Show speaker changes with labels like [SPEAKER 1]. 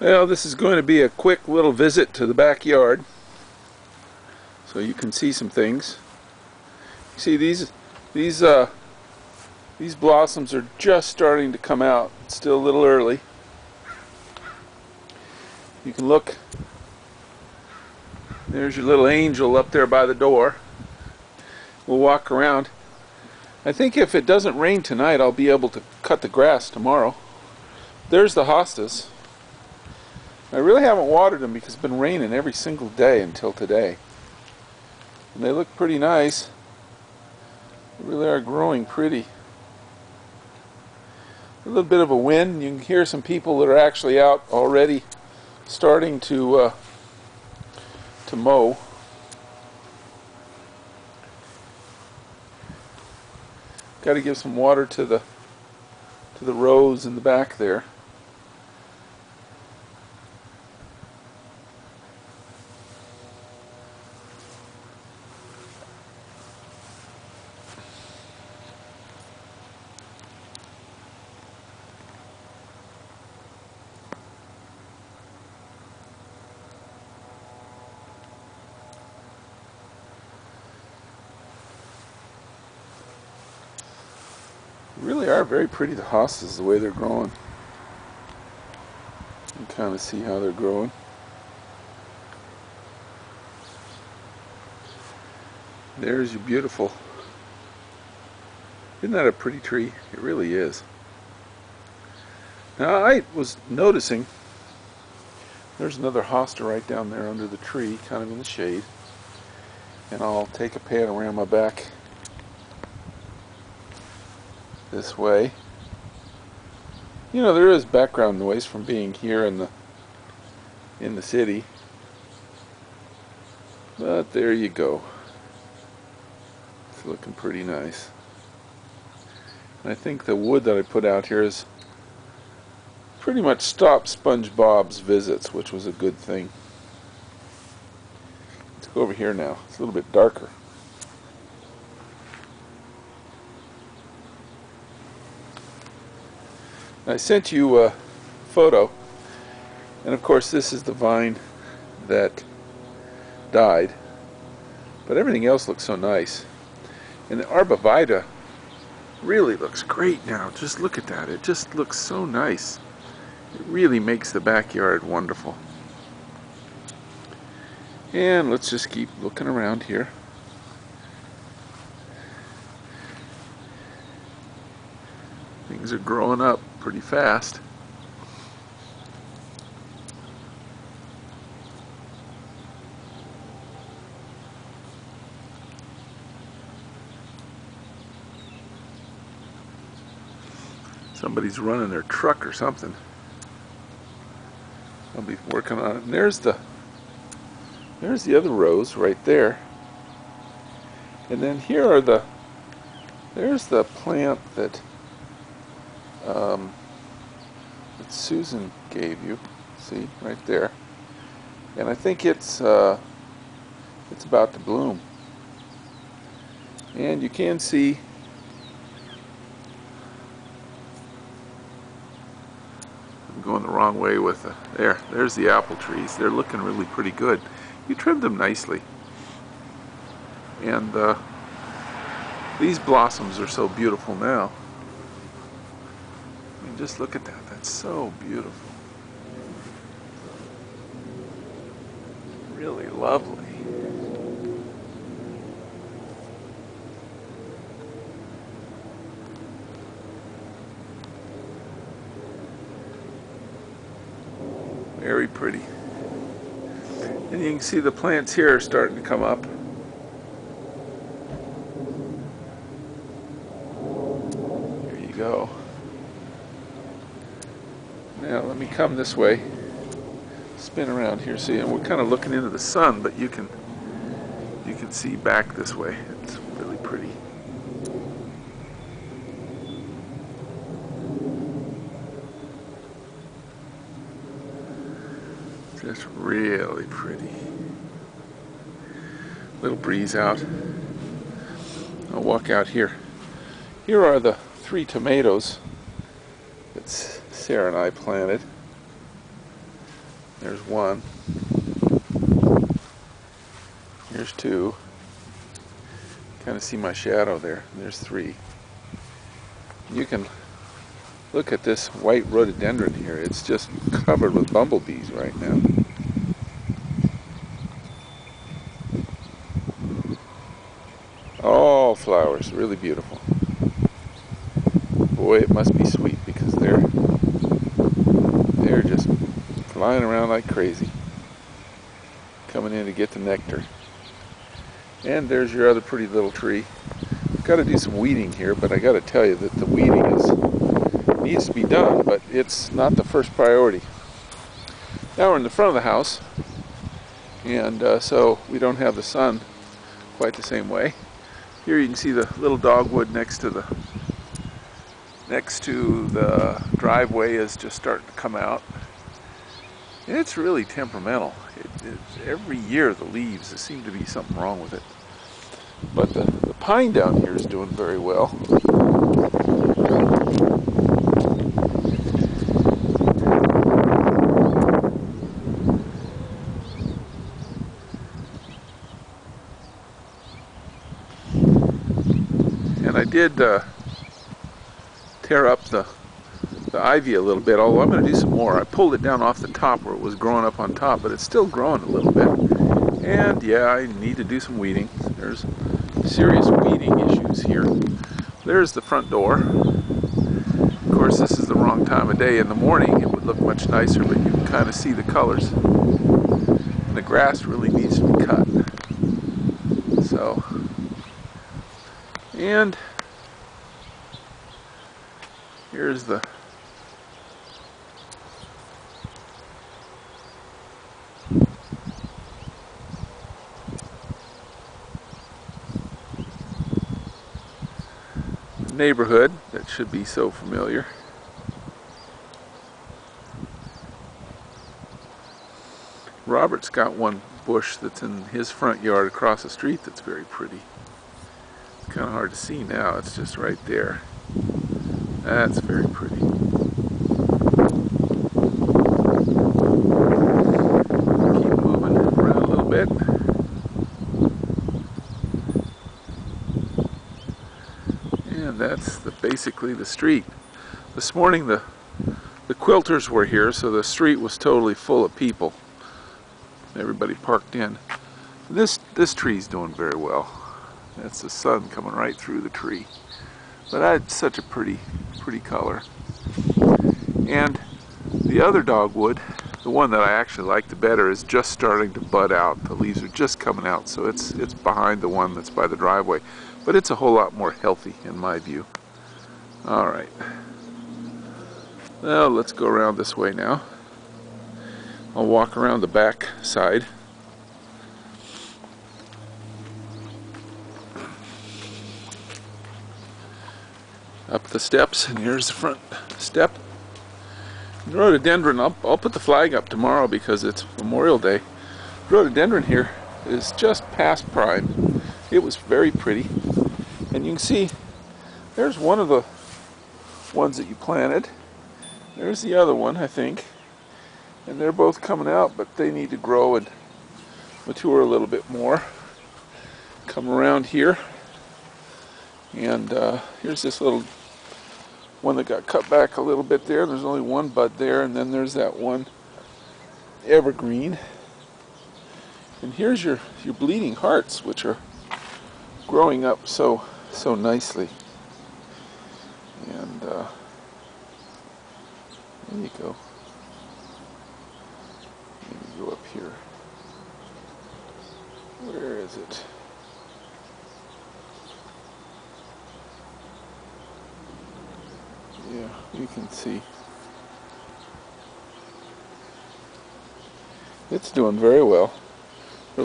[SPEAKER 1] Well, this is going to be a quick little visit to the backyard so you can see some things. You see these blossoms are just starting to come out. It's still a little early. You can look. There's your little angel up there by the door. We'll walk around. I think if it doesn't rain tonight, I'll be able to cut the grass tomorrow. There's the hostas. I really haven't watered them because it's been raining every single day until today. And they look pretty nice. They really are growing pretty. A little bit of a wind. You can hear some people that are actually out already starting to mow. Got to give some water to the rows in the back there. Really are very pretty, the hostas, the way they're growing. You can kind of see how they're growing. There's your beautiful. Isn't that a pretty tree? It really is. Now I was noticing there's another hosta right down there under the tree, kind of in the shade. And I'll take a panorama back this way. You know, there is background noise from being here in the city, but there you go. It's looking pretty nice. And I think the wood that I put out here is pretty much stopped SpongeBob's visits, which was a good thing. Let's go over here now. It's a little bit darker. I sent you a photo, and of course this is the vine that died, but everything else looks so nice. And the Arborvitae really looks great now. Just look at that. It just looks so nice. It really makes the backyard wonderful. And let's just keep looking around here. Things are growing up pretty fast. Somebody's running their truck or something. I'll be working on it. And there's the other rows right there. And then here are there's the plant that that Susan gave you. See, right there. And I think it's about to bloom. And you can see I'm going the wrong way with there's the apple trees. They're looking really pretty good. You trimmed them nicely. And these blossoms are so beautiful now. I mean, just look at that. That's so beautiful. Really lovely. Very pretty. And you can see the plants here are starting to come up. There you go. Now let me come this way, spin around here, see, and we're kind of looking into the sun, but you can see back this way. It's really pretty. Just really pretty. Little breeze out. I'll walk out here. Here are the 3 tomatoes that Sarah and I planted. There's one. Here's two. Kind of see my shadow there. There's three. You can look at this white rhododendron here. It's just covered with bumblebees right now. All flowers, really beautiful. Boy, it must be sweet because they're just flying around like crazy, coming in to get the nectar. And there's your other pretty little tree. I've got to do some weeding here, but I got to tell you that the weeding needs to be done, but it's not the first priority. Now we're in the front of the house, and so we don't have the sun quite the same way. Here you can see the little dogwood next to the driveway is just starting to come out. And it's really temperamental. Every year the leaves, there seems to be something wrong with it. But the pine down here is doing very well. And I did tear up the ivy a little bit, although I'm going to do some more. I pulled it down off the top where it was growing up on top, but it's still growing a little bit. And yeah, I need to do some weeding. There's serious weeding issues here. There's the front door. Of course, this is the wrong time of day. In the morning, it would look much nicer, but you can kind of see the colors. And the grass really needs to be cut. So, and here's the neighborhood that should be so familiar. Robert's got one bush that's in his front yard across the street that's very pretty. It's kind of hard to see now, it's just right there. That's very pretty. Keep moving around a little bit. And that's basically the street. This morning the quilters were here, so the street was totally full of people. Everybody parked in. This tree's doing very well. That's the sun coming right through the tree. But it's such a pretty color. And the other dogwood, the one that I actually like the better, is just starting to bud out. The leaves are just coming out, so it's behind the one that's by the driveway. But it's a whole lot more healthy in my view. Alright. Well, let's go around this way now. I'll walk around the back side. Up the steps, and here's the front step. The rhododendron, I'll put the flag up tomorrow because it's Memorial Day. Rhododendron here is just past prime. It was very pretty. And you can see, there's one of the ones that you planted. There's the other one, I think. And they're both coming out, but they need to grow and mature a little bit more. Come around here. And here's this little one that got cut back a little bit there. There's only one bud there, and then there's that one evergreen. And here's your bleeding hearts, which are growing up so nicely. And there you go. Let me go up here. Where is it? Yeah, you can see. It's doing very well.